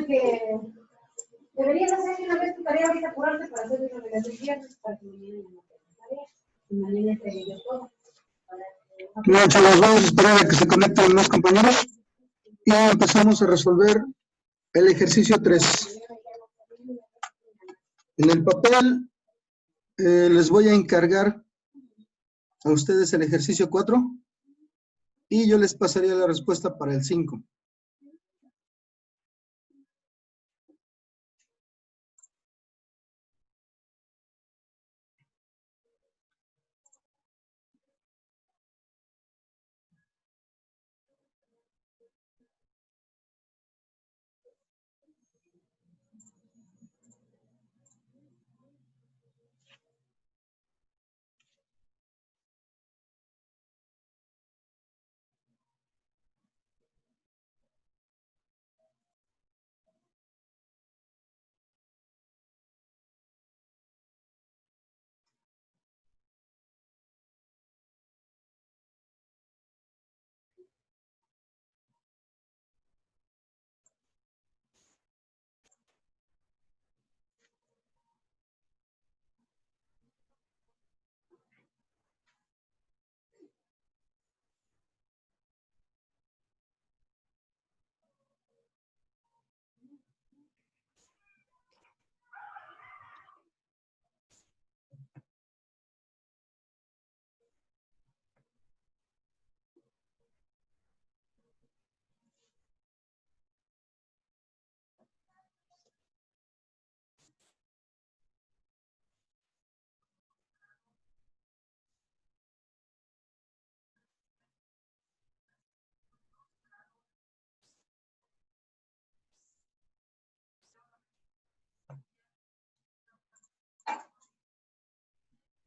Que deberías hacer una vez tu tarea ahorita, apurarte para hacer eso de las viernes para que mañana no tengas tarea y mañana entregue yo todo. Bien, chavos, vamos a esperar a que se conecten más compañeros y empezamos a resolver el ejercicio 3. En el papel les voy a encargar a ustedes el ejercicio 4 y yo les pasaría la respuesta para el 5.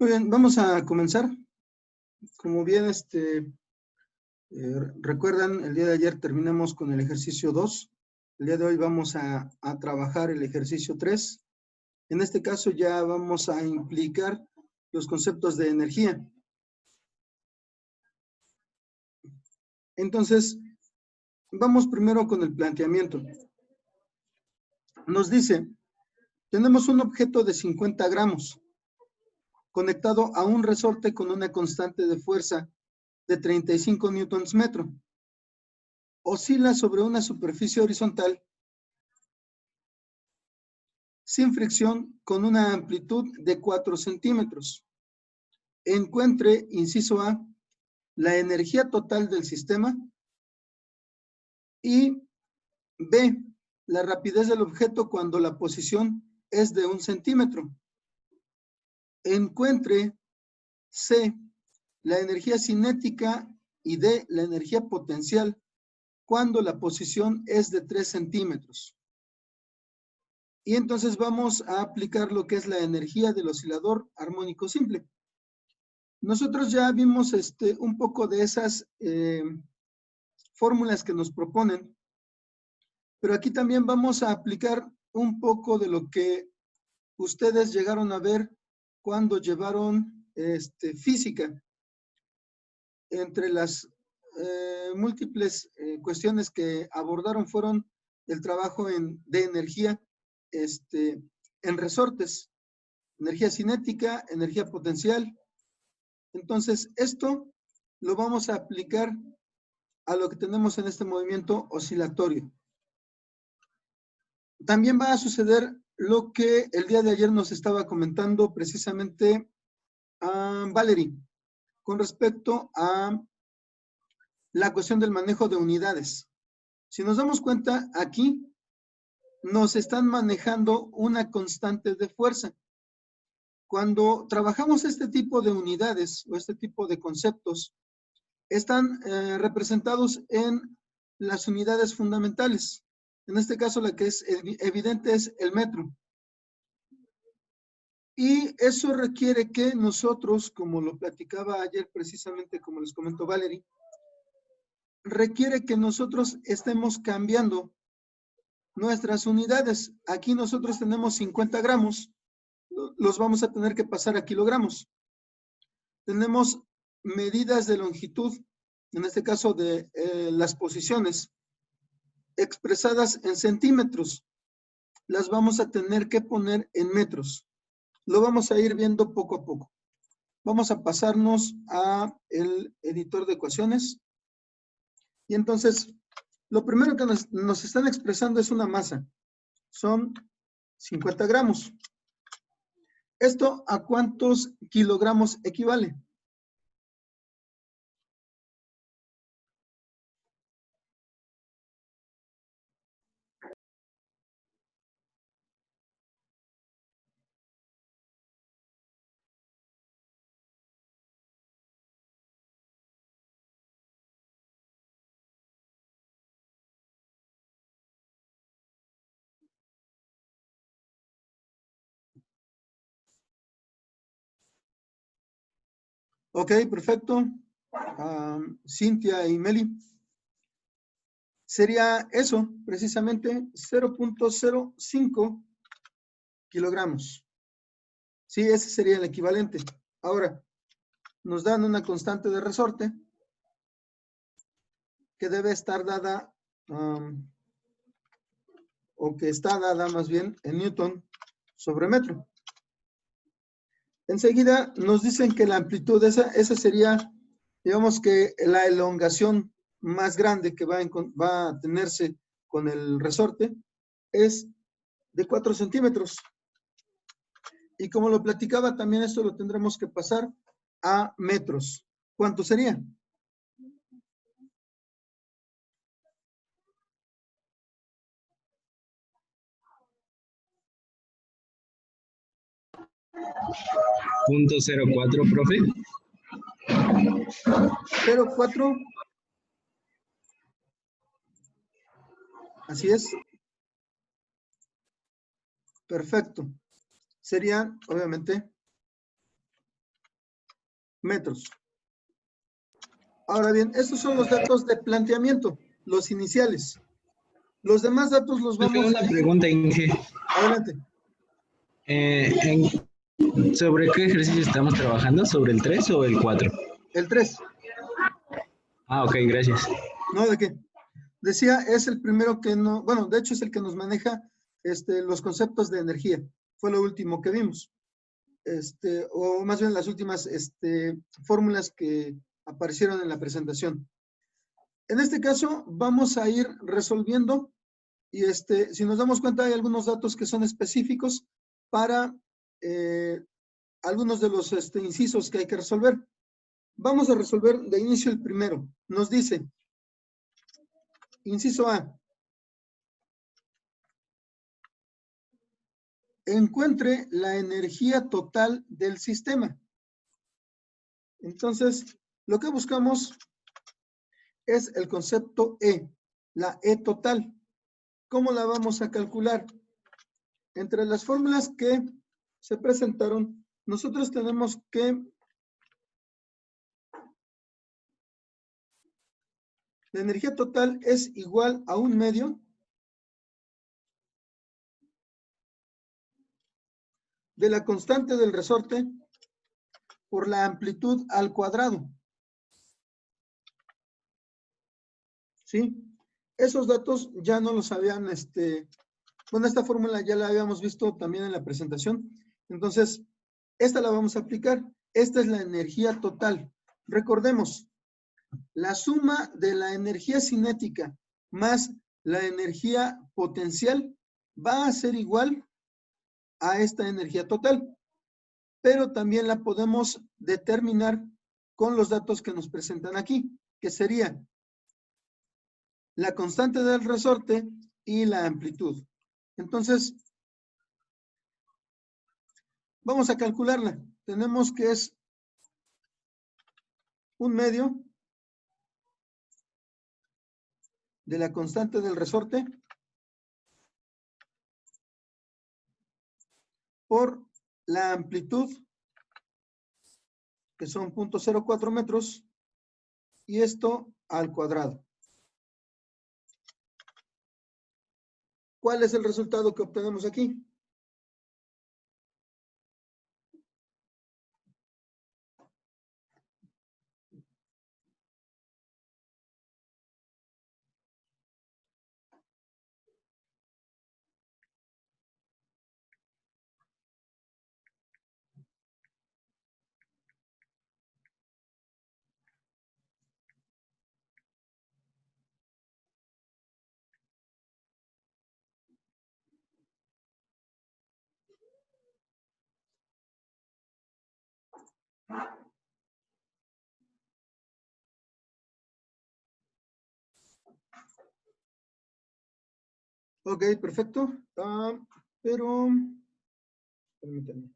Muy bien, vamos a comenzar. Como bien recuerdan, el día de ayer terminamos con el ejercicio 2. El día de hoy vamos a trabajar el ejercicio 3. En este caso ya vamos a implicar los conceptos de energía. Entonces, vamos primero con el planteamiento. Nos dice, tenemos un objeto de 50 gramos conectado a un resorte con una constante de fuerza de 35 newtons metro. Oscila sobre una superficie horizontal sin fricción con una amplitud de 4 centímetros. Encuentre, inciso A, la energía total del sistema y B, la rapidez del objeto cuando la posición es de 1 centímetro. Encuentre, C, la energía cinética y D, la energía potencial cuando la posición es de 3 centímetros. Y entonces vamos a aplicar lo que es la energía del oscilador armónico simple. Nosotros ya vimos un poco de esas fórmulas que nos proponen, pero aquí también vamos a aplicar un poco de lo que ustedes llegaron a ver cuando llevaron física. Entre las múltiples cuestiones que abordaron fueron el trabajo de energía en resortes, energía cinética, energía potencial. Entonces, esto lo vamos a aplicar a lo que tenemos en este movimiento oscilatorio. También va a suceder lo que el día de ayer nos estaba comentando precisamente Valerie, con respecto a la cuestión del manejo de unidades. Si nos damos cuenta, aquí nos están manejando una constante de fuerza. Cuando trabajamos este tipo de unidades o este tipo de conceptos, están representados en las unidades fundamentales. En este caso, la que es evidente es el metro. Y eso requiere que nosotros, como lo platicaba ayer precisamente, como les comentó Valerie, requiere que nosotros estemos cambiando nuestras unidades. Aquí nosotros tenemos 50 gramos, los vamos a tener que pasar a kilogramos. Tenemos medidas de longitud, en este caso de las posiciones, expresadas en centímetros. Las vamos a tener que poner en metros. Lo vamos a ir viendo poco a poco. Vamos a pasarnos a el editor de ecuaciones. Y entonces, lo primero que nos están expresando es una masa. Son 50 gramos. ¿Esto a cuántos kilogramos equivale? Ok, perfecto. Cintia y Meli. Sería eso, precisamente 0.05 kilogramos. Sí, ese sería el equivalente. Ahora, nos dan una constante de resorte que debe estar dada, o que está dada más bien en Newton sobre metro. Enseguida nos dicen que la amplitud, esa sería, digamos que la elongación más grande que va a tenerse con el resorte es de 4 centímetros. Y como lo platicaba, también esto lo tendremos que pasar a metros. ¿Cuánto sería? .04, profe. 0.4. Así es. Perfecto. Serían, obviamente, metros. Ahora bien, estos son los datos de planteamiento, los iniciales. Los demás datos los vamos Una pregunta, Inge. Adelante. ¿Sobre qué ejercicio estamos trabajando? ¿Sobre el 3 o el 4? El 3. Ah, ok, gracias. No, ¿de qué? Decía, es el primero que no, bueno, de hecho es el que nos maneja los conceptos de energía. Fue lo último que vimos. O más bien las últimas fórmulas que aparecieron en la presentación. En este caso, vamos a ir resolviendo y si nos damos cuenta, hay algunos datos que son específicos para algunos de los incisos que hay que resolver. Vamos a resolver de inicio el primero. Nos dice, inciso A, encuentre la energía total del sistema. Entonces, lo que buscamos es el concepto E, la E total. ¿Cómo la vamos a calcular? Entre las fórmulas que se presentaron, nosotros tenemos que la energía total es igual a 1/2 de la constante del resorte por la amplitud al cuadrado. ¿Sí? Esos datos ya no los habían, bueno, esta fórmula ya la habíamos visto también en la presentación. Entonces, esta la vamos a aplicar. Esta es la energía total. Recordemos, la suma de la energía cinética más la energía potencial va a ser igual a esta energía total. Pero también la podemos determinar con los datos que nos presentan aquí, que sería la constante del resorte y la amplitud. Entonces, Vamos a calcularla. Tenemos que es 1/2 de la constante del resorte por la amplitud, que son 0.04 metros, y esto al cuadrado. ¿Cuál es el resultado que obtenemos aquí? Ok, perfecto. Pero, permítanme.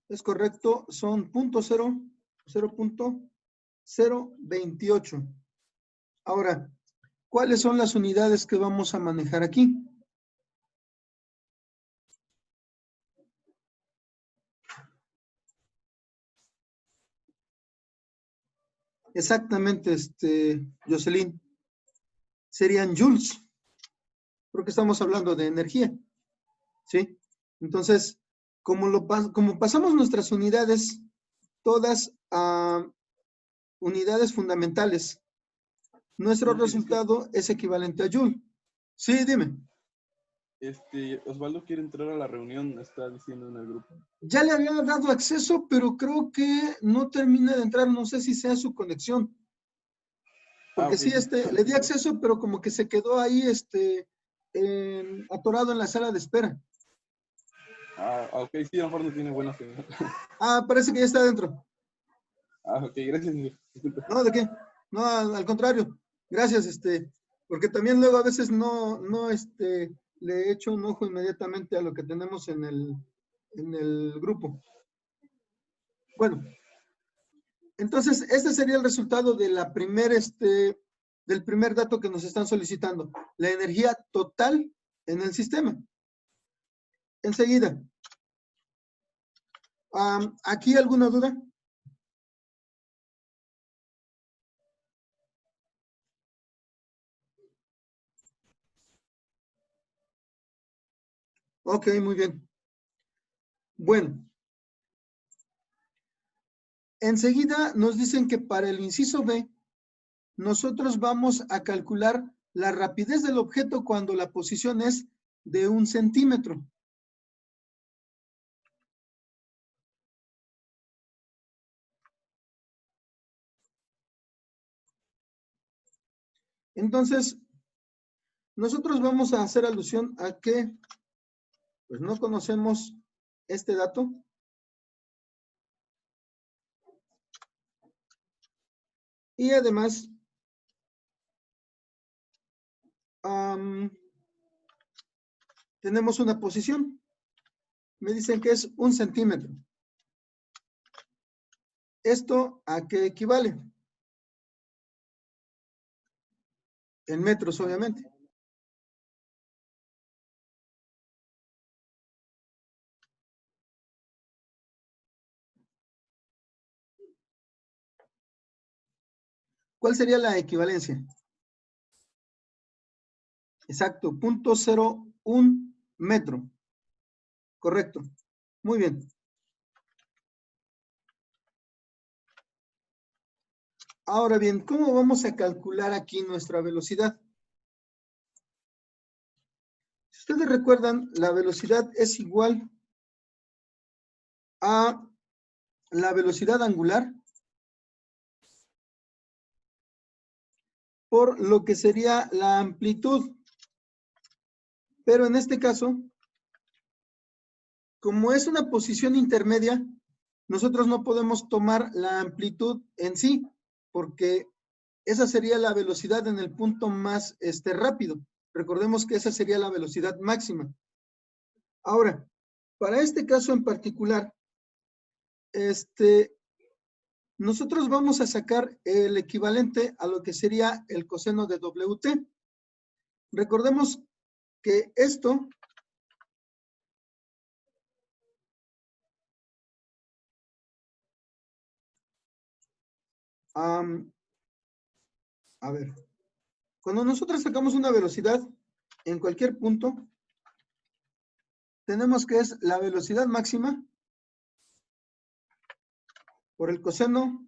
Es correcto, son 0.28. Ahora, ¿cuáles son las unidades que vamos a manejar aquí? Exactamente, Jocelyn. Serían joules, porque estamos hablando de energía, ¿sí? Entonces, como pasamos nuestras unidades, todas a unidades fundamentales, nuestro resultado es equivalente a joule. Sí, dime. Osvaldo quiere entrar a la reunión, está diciendo en el grupo. Ya le había dado acceso, pero creo que no termina de entrar, no sé si sea su conexión. Porque Okay. sí, le di acceso, pero como que se quedó ahí, atorado en la sala de espera. Ok, sí, a lo mejor no tiene buena señal. Parece que ya está adentro. Ok, gracias, señor. Disculpe. No, ¿de qué? No, al contrario. Gracias, porque también luego a veces no, le echo un ojo inmediatamente a lo que tenemos en el grupo. Bueno, entonces, este sería el resultado de la del primer dato que nos están solicitando. La energía total en el sistema. Enseguida. ¿Aquí alguna duda? Ok, muy bien. Bueno. Enseguida nos dicen que para el inciso B, nosotros vamos a calcular la rapidez del objeto cuando la posición es de 1 centímetro. Entonces, nosotros vamos a hacer alusión a que pues no conocemos este dato. Y además, tenemos una posición. Me dicen que es 1 centímetro. ¿Esto a qué equivale? En metros, obviamente. ¿Cuál sería la equivalencia? Exacto, 0.01 metro. Correcto. Muy bien. Ahora bien, ¿cómo vamos a calcular aquí nuestra velocidad? Si ustedes recuerdan, la velocidad es igual a la velocidad angular por lo que sería la amplitud. Pero en este caso, como es una posición intermedia, nosotros no podemos tomar la amplitud en sí, porque esa sería la velocidad en el punto más rápido. Recordemos que esa sería la velocidad máxima. Ahora, para este caso en particular, nosotros vamos a sacar el equivalente a lo que sería el coseno de WT. Recordemos que esto a ver, cuando nosotros sacamos una velocidad en cualquier punto, tenemos que es la velocidad máxima por el coseno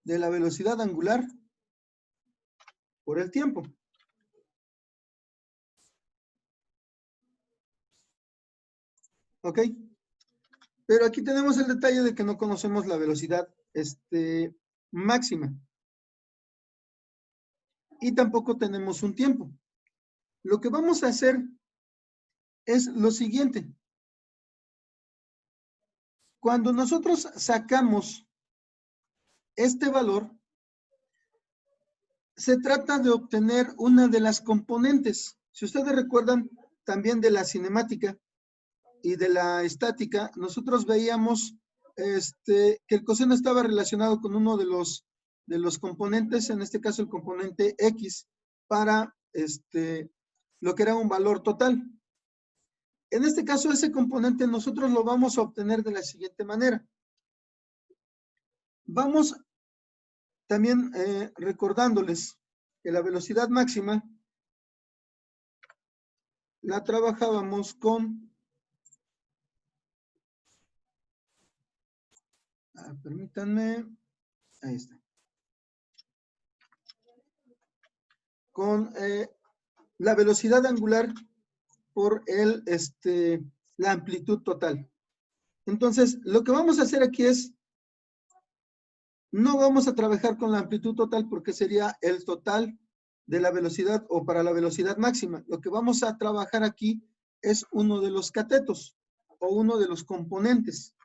de la velocidad angular por el tiempo. ¿Ok? Pero aquí tenemos el detalle de que no conocemos la velocidad máxima. Y tampoco tenemos un tiempo. Lo que vamos a hacer es lo siguiente. Cuando nosotros sacamos este valor, se trata de obtener una de las componentes. Si ustedes recuerdan también de la cinemática y de la estática, nosotros veíamos que el coseno estaba relacionado con uno de los componentes, en este caso el componente X, para lo que era un valor total. En este caso, ese componente nosotros lo vamos a obtener de la siguiente manera. Vamos también recordándoles que la velocidad máxima la trabajábamos con, permítanme, ahí está, con la velocidad angular por la amplitud total. Entonces, lo que vamos a hacer aquí es, no vamos a trabajar con la amplitud total porque sería el total de la velocidad o para la velocidad máxima. Lo que vamos a trabajar aquí es uno de los catetos o uno de los componentes.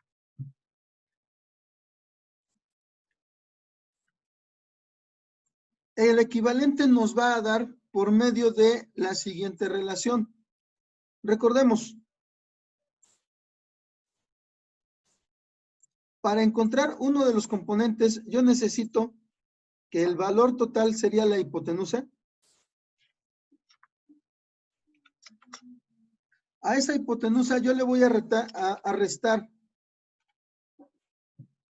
El equivalente nos va a dar por medio de la siguiente relación. Recordemos, para encontrar uno de los componentes, yo necesito que el valor total sería la hipotenusa. A esa hipotenusa yo le voy a restar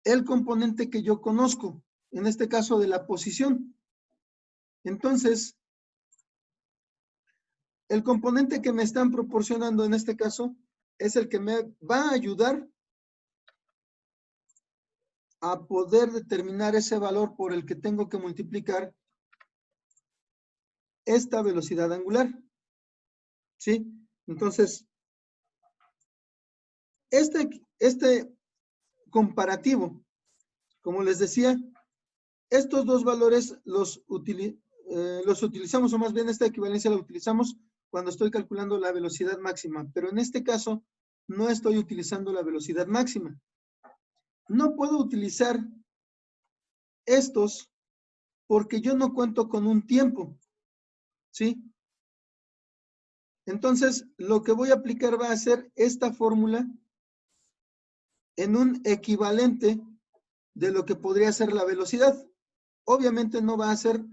el componente que yo conozco, en este caso de la posición. Entonces, el componente que me están proporcionando en este caso es el que me va a ayudar a poder determinar ese valor por el que tengo que multiplicar esta velocidad angular. ¿Sí? Entonces, este comparativo, como les decía, estos dos valores los utilizamos, o más bien esta equivalencia la utilizamos cuando estoy calculando la velocidad máxima, pero en este caso no estoy utilizando la velocidad máxima. No puedo utilizar estos porque yo no cuento con un tiempo, ¿sí? Entonces, lo que voy a aplicar va a ser esta fórmula en un equivalente de lo que podría ser la velocidad. Obviamente no va a ser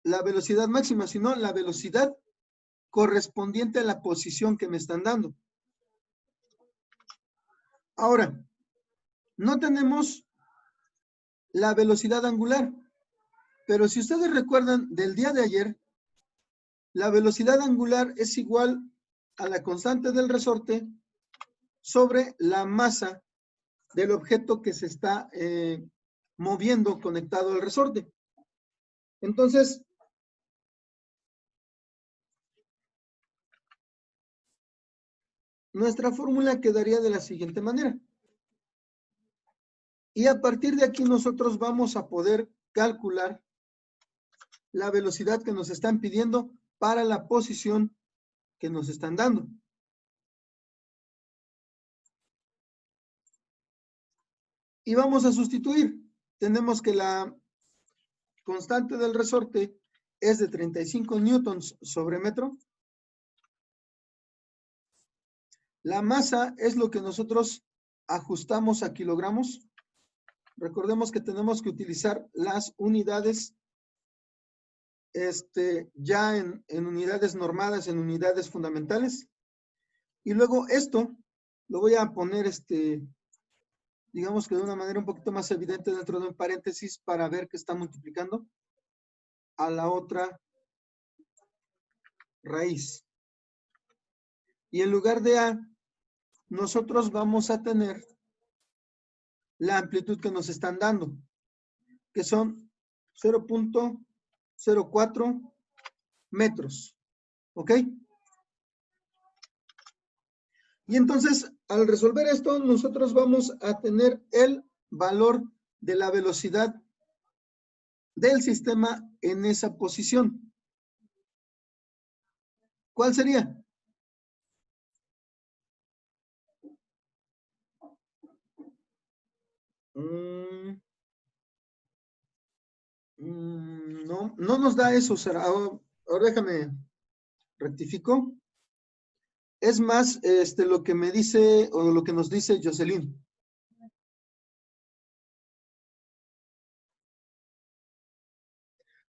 la velocidad máxima, sino la velocidad correspondiente a la posición que me están dando. Ahora, no tenemos la velocidad angular, pero si ustedes recuerdan del día de ayer, la velocidad angular es igual a la constante del resorte sobre la masa del objeto que se está moviendo conectado al resorte. Entonces, nuestra fórmula quedaría de la siguiente manera. Y a partir de aquí nosotros vamos a poder calcular la velocidad que nos están pidiendo para la posición que nos están dando. Y vamos a sustituir. Tenemos que la constante del resorte es de 35 newtons sobre metro. La masa es lo que nosotros ajustamos a kilogramos. Recordemos que tenemos que utilizar las unidades ya en unidades normadas, en unidades fundamentales. Y luego esto lo voy a poner, digamos que de una manera un poquito más evidente dentro de un paréntesis para ver que está multiplicando a la otra raíz. Y en lugar de A, nosotros vamos a tener la amplitud que nos están dando, que son 0.04 metros. ¿Ok? Y entonces, al resolver esto, nosotros vamos a tener el valor de la velocidad del sistema en esa posición. ¿Cuál sería? No nos da eso, Sara. Ahora déjame, rectifico. Es más lo que me dice, o lo que nos dice Jocelyn.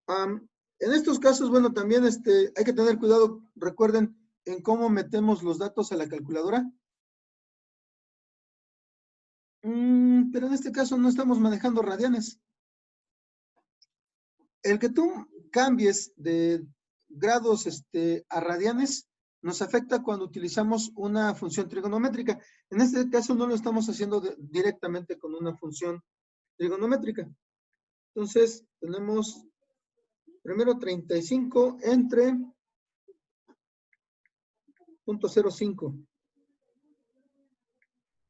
En estos casos, bueno, también hay que tener cuidado, recuerden, en cómo metemos los datos a la calculadora. Pero en este caso no estamos manejando radianes. El que tú cambies de grados a radianes nos afecta cuando utilizamos una función trigonométrica. En este caso no lo estamos haciendo directamente con una función trigonométrica. Entonces, tenemos primero 35 entre 0.05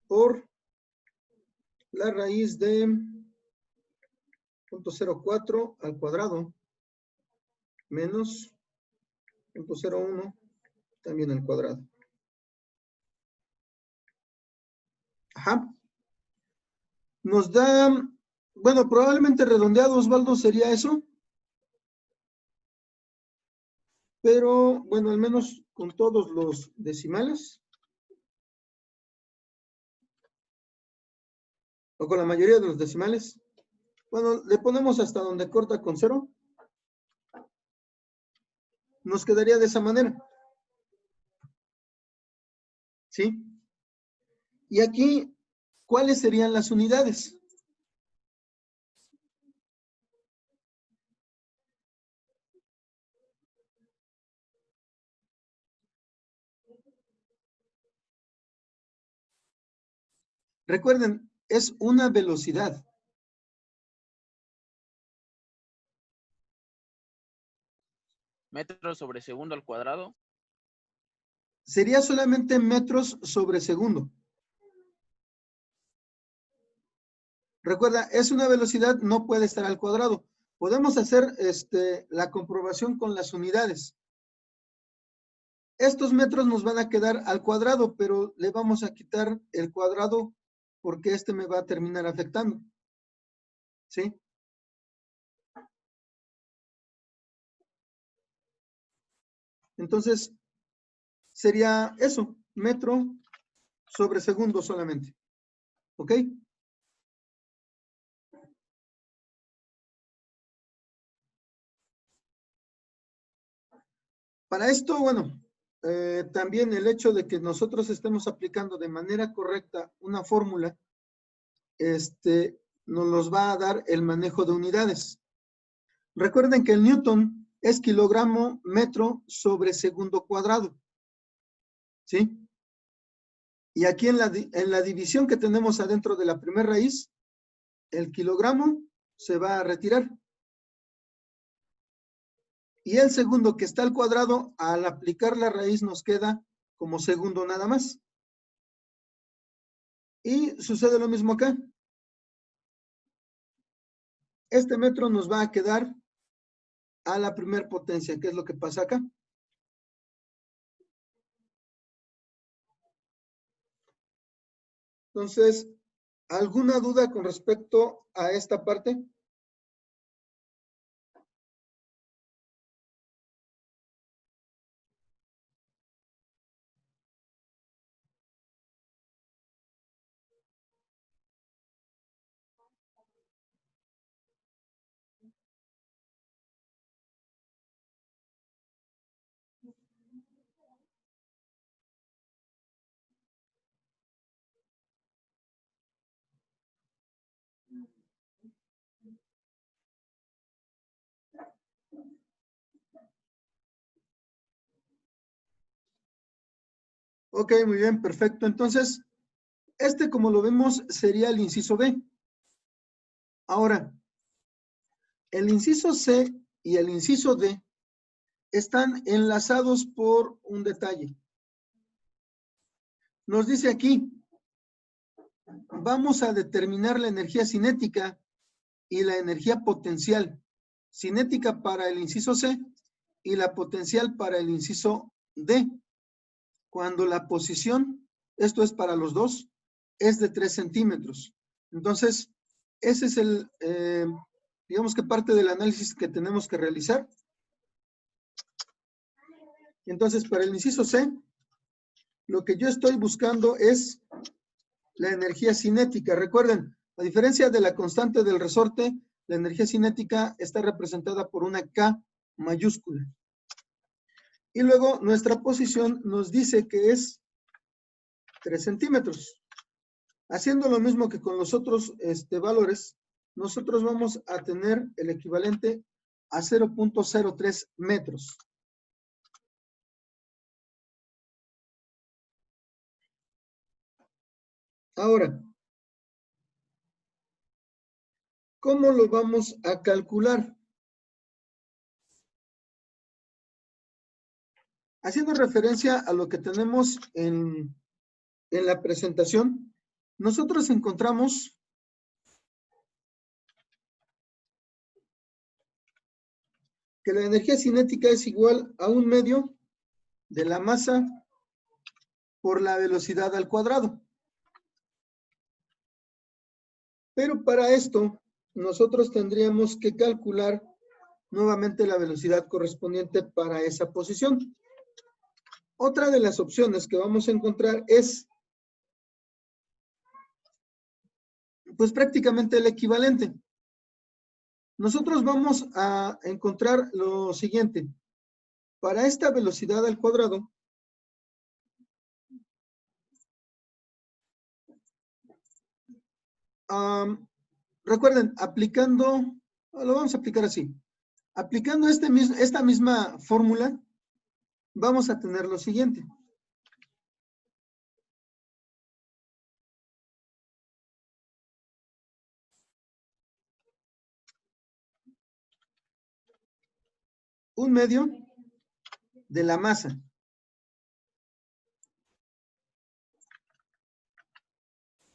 por la raíz de 0.04 al cuadrado menos 0.01 también al cuadrado. Ajá. Nos da, bueno, probablemente redondeado, Osvaldo, sería eso. Pero, bueno, al menos con todos los decimales. O con la mayoría de los decimales. Bueno, le ponemos hasta donde corta con 0. Nos quedaría de esa manera. ¿Sí? Y aquí, ¿cuáles serían las unidades? Recuerden, es una velocidad. Metros sobre segundo al cuadrado. Sería solamente metros sobre segundo. Recuerda, es una velocidad, no puede estar al cuadrado. Podemos hacer la comprobación con las unidades. Estos metros nos van a quedar al cuadrado, pero le vamos a quitar el cuadrado porque me va a terminar afectando. ¿Sí? Entonces, sería eso, metro sobre segundo solamente. ¿Ok? Para esto, bueno, también el hecho de que nosotros estemos aplicando de manera correcta una fórmula, nos los va a dar el manejo de unidades. Recuerden que el Newton es kilogramo metro sobre segundo cuadrado. ¿Sí? Y aquí en la división que tenemos adentro de la primera raíz, el kilogramo se va a retirar. Y el segundo que está al cuadrado, al aplicar la raíz nos queda como segundo nada más. Y sucede lo mismo acá. Este metro nos va a quedar a la primer potencia, que es lo que pasa acá. Entonces, ¿alguna duda con respecto a esta parte? Ok, muy bien, perfecto. Entonces, este, como lo vemos, sería el inciso B. Ahora, el inciso C y el inciso D están enlazados por un detalle. Nos dice aquí, vamos a determinar la energía cinética y la energía potencial. Cinética para el inciso C y la potencial para el inciso D. Cuando la posición, esto es para los dos, es de 3 centímetros. Entonces, ese es el, digamos que parte del análisis que tenemos que realizar. Entonces, para el inciso C, lo que yo estoy buscando es la energía cinética. Recuerden, a diferencia de la constante del resorte, la energía cinética está representada por una K mayúscula. Y luego nuestra posición nos dice que es 3 centímetros. Haciendo lo mismo que con los otros valores, nosotros vamos a tener el equivalente a 0.03 metros. Ahora, ¿cómo lo vamos a calcular? Haciendo referencia a lo que tenemos en la presentación, nosotros encontramos que la energía cinética es igual a 1/2 de la masa por la velocidad al cuadrado. Pero para esto, nosotros tendríamos que calcular nuevamente la velocidad correspondiente para esa posición. Otra de las opciones que vamos a encontrar es, pues prácticamente el equivalente. Nosotros vamos a encontrar lo siguiente. Para esta velocidad al cuadrado, recuerden, aplicando, lo vamos a aplicar así. Aplicando esta misma fórmula, vamos a tener lo siguiente. Un medio de la masa.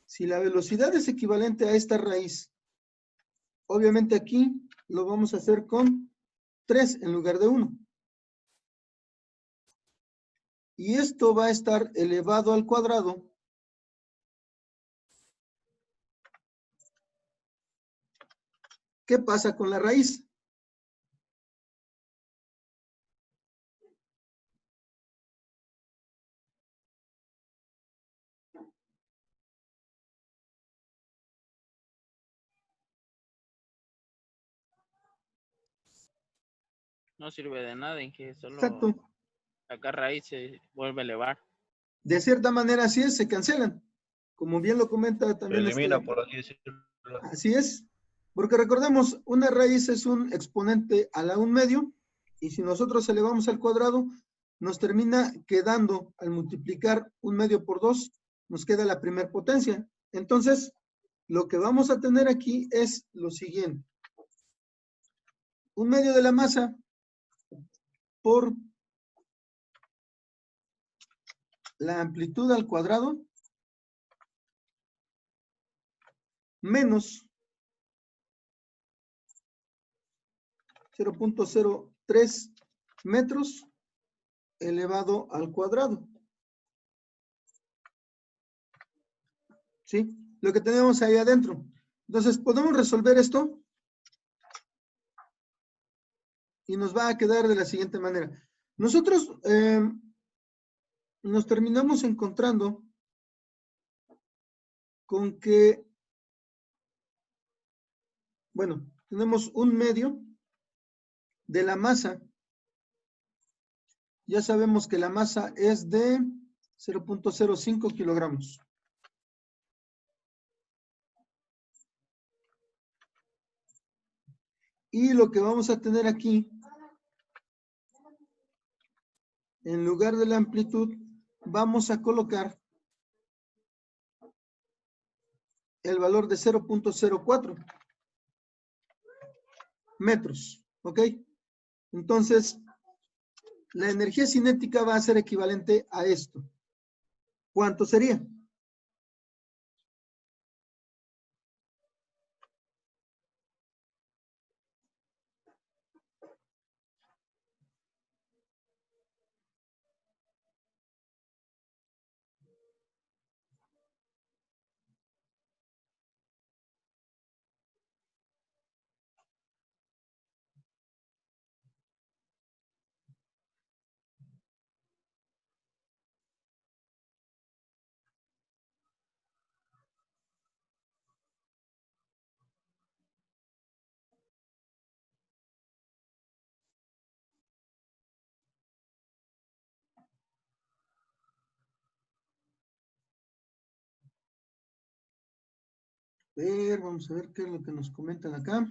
Si la velocidad es equivalente a esta raíz, obviamente aquí lo vamos a hacer con 3 en lugar de 1. Y esto va a estar elevado al cuadrado ¿qué pasa con la raíz? No sirve de nada en que solo Exacto. sacar raíz se vuelve a elevar. De cierta manera así es, se cancelan. Como bien lo comenta también. Se elimina, por así decirlo. Así es. Porque recordemos, una raíz es un exponente a la 1/2, y si nosotros elevamos al cuadrado, nos termina quedando, al multiplicar 1/2 por 2, nos queda la primera potencia. Entonces, lo que vamos a tener aquí es lo siguiente. 1/2 de la masa por la amplitud al cuadrado menos 0.03 metros elevado al cuadrado. ¿Sí? Lo que tenemos ahí adentro. Entonces, podemos resolver esto y nos va a quedar de la siguiente manera. Nosotros nos terminamos encontrando con que, bueno, tenemos 1/2 de la masa. Ya sabemos que la masa es de 0.05 kilogramos. Y lo que vamos a tener aquí, en lugar de la amplitud, vamos a colocar el valor de 0.04 metros, ¿ok? Entonces, la energía cinética va a ser equivalente a esto. ¿Cuánto sería? Vamos a ver qué es lo que nos comentan acá.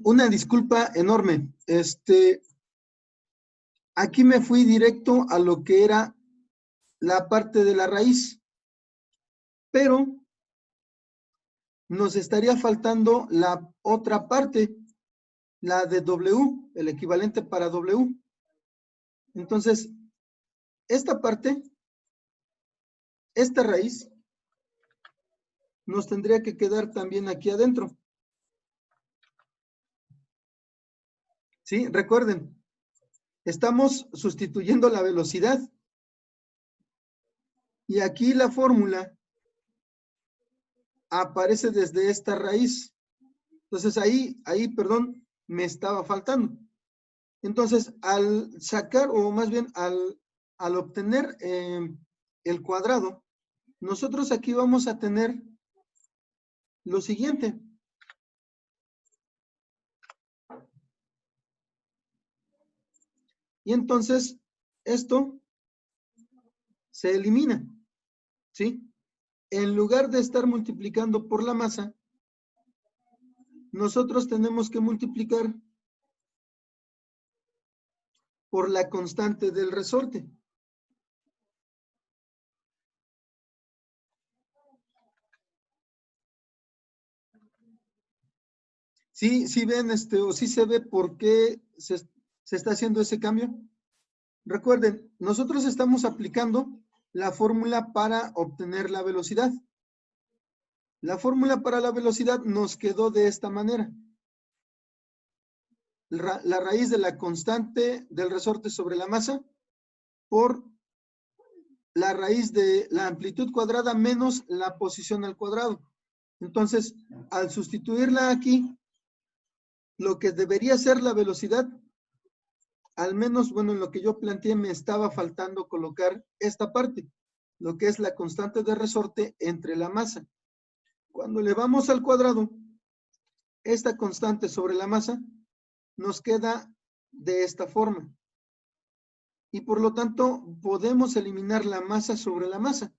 Una disculpa enorme. Aquí me fui directo a lo que era la parte de la raíz, pero nos estaría faltando la otra parte, la de W, el equivalente para W. Entonces, esta parte, esta raíz, nos tendría que quedar también aquí adentro. ¿Sí? Recuerden, estamos sustituyendo la velocidad. Y aquí la fórmula aparece desde esta raíz. Entonces ahí, perdón, me estaba faltando. Entonces, al sacar, o más bien al obtener el cuadrado, nosotros aquí vamos a tener lo siguiente. Y entonces, esto se elimina, ¿sí? En lugar de estar multiplicando por la masa, nosotros tenemos que multiplicar por la constante del resorte. Sí ven, o sí se ve por qué se está haciendo ese cambio. Recuerden, nosotros estamos aplicando la fórmula para obtener la velocidad. La fórmula para la velocidad nos quedó de esta manera. La raíz de la constante del resorte sobre la masa por la raíz de la amplitud cuadrada menos la posición al cuadrado. Entonces, al sustituirla aquí, lo que debería ser la velocidad, al menos, bueno, en lo que yo planteé, me estaba faltando colocar esta parte, lo que es la constante de resorte entre la masa. Cuando le vamos al cuadrado, esta constante sobre la masa nos queda de esta forma. Y por lo tanto, podemos eliminar la masa sobre la masa,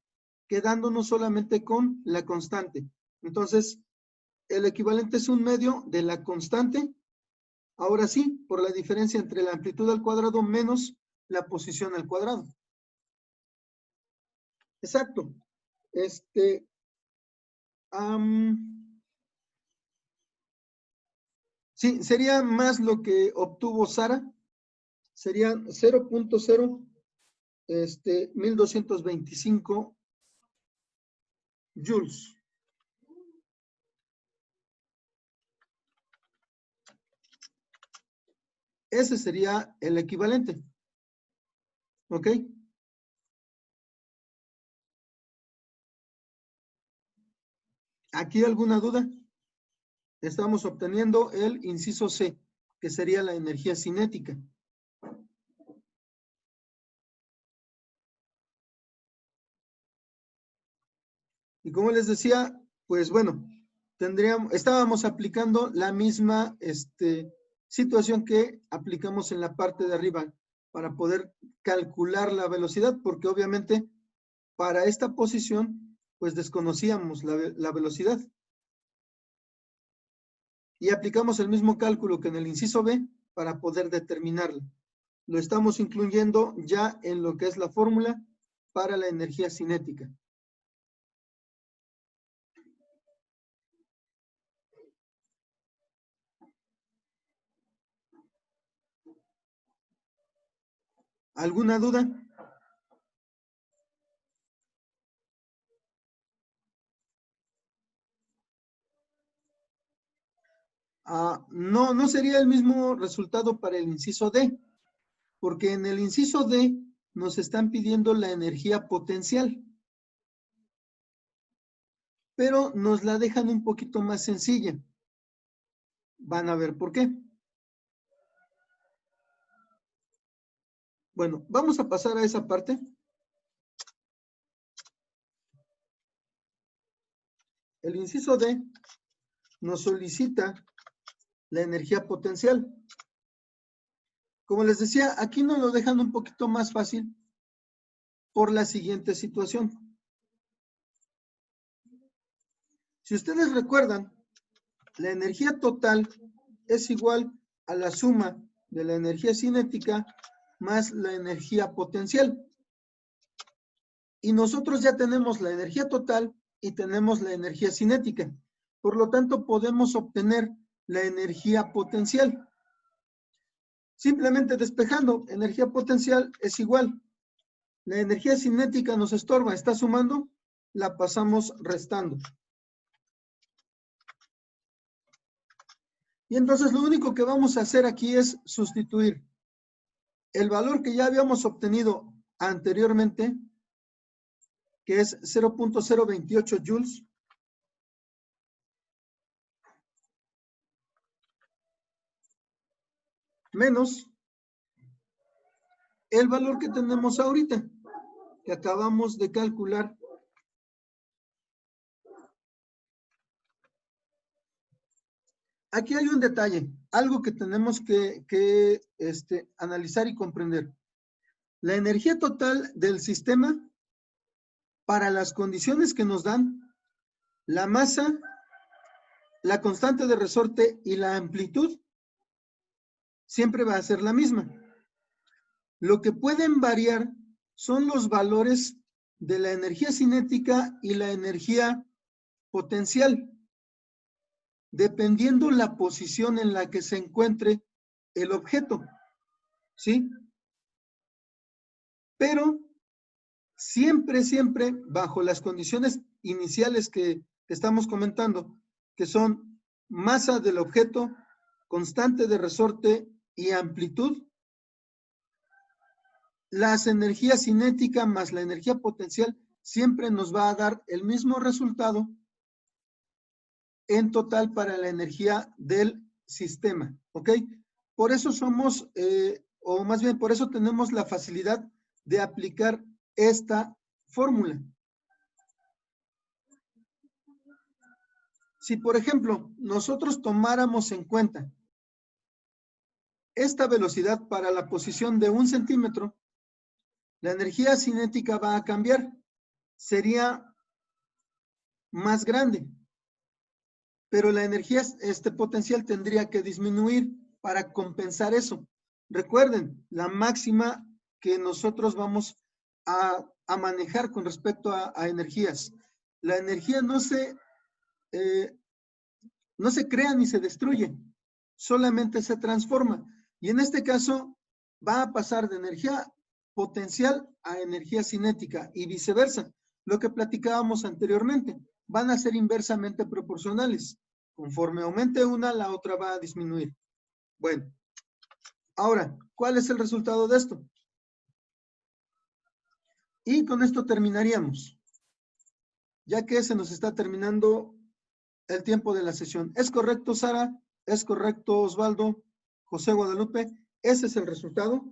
quedándonos solamente con la constante. Entonces, el equivalente es un medio de la constante. Ahora sí, por la diferencia entre la amplitud al cuadrado menos la posición al cuadrado. Exacto. Sí, sería más lo que obtuvo Sara. Sería 0.0 1225 joules. Ese sería el equivalente. ¿Ok? ¿Aquí alguna duda? Estamos obteniendo el inciso C, que sería la energía cinética. Y como les decía, pues bueno, estábamos aplicando la misma situación que aplicamos en la parte de arriba para poder calcular la velocidad, porque obviamente para esta posición, pues desconocíamos la velocidad. Y aplicamos el mismo cálculo que en el inciso B para poder determinarlo. Lo estamos incluyendo ya en lo que es la fórmula para la energía cinética. ¿Alguna duda? No, no sería el mismo resultado para el inciso D, porque en el inciso D nos están pidiendo la energía potencial, pero nos la dejan un poquito más sencilla. Van a ver por qué. Bueno, vamos a pasar a esa parte. El inciso D nos solicita la energía potencial. Como les decía, aquí nos lo dejan un poquito más fácil por la siguiente situación. Si ustedes recuerdan, la energía total es igual a la suma de la energía cinética más la energía potencial. Y nosotros ya tenemos la energía total y tenemos la energía cinética. Por lo tanto, podemos obtener la energía potencial. Simplemente despejando, energía potencial es igual. La energía cinética nos estorba, está sumando, la pasamos restando. Y entonces lo único que vamos a hacer aquí es sustituir el valor que ya habíamos obtenido anteriormente, que es 0.028 joules, menos el valor que tenemos ahorita, que acabamos de calcular. Aquí hay un detalle, algo que tenemos que analizar y comprender. La energía total del sistema, para las condiciones que nos dan, la masa, la constante de resorte y la amplitud, siempre va a ser la misma. Lo que pueden variar son los valores de la energía cinética y la energía potencial, dependiendo la posición en la que se encuentre el objeto, ¿sí? Pero siempre, siempre bajo las condiciones iniciales que estamos comentando, que son masa del objeto, constante de resorte y amplitud, las energías cinética más la energía potencial siempre nos va a dar el mismo resultado en total para la energía del sistema, ¿ok? Por eso somos, o más bien por eso tenemos la facilidad de aplicar esta fórmula. Si, por ejemplo, nosotros tomáramos en cuenta esta velocidad para la posición de 1 centímetro, la energía cinética va a cambiar, sería más grande, pero la energía potencial tendría que disminuir para compensar eso. Recuerden, la máxima que nosotros vamos a manejar con respecto a energías. La energía no se crea ni se destruye, solamente se transforma. Y en este caso va a pasar de energía potencial a energía cinética y viceversa. Lo que platicábamos anteriormente, van a ser inversamente proporcionales. Conforme aumente una, la otra va a disminuir. Bueno, ahora, ¿cuál es el resultado de esto? Y con esto terminaríamos, ya que se nos está terminando el tiempo de la sesión. ¿Es correcto, Sara? ¿Es correcto, Osvaldo? José Guadalupe, ese es el resultado.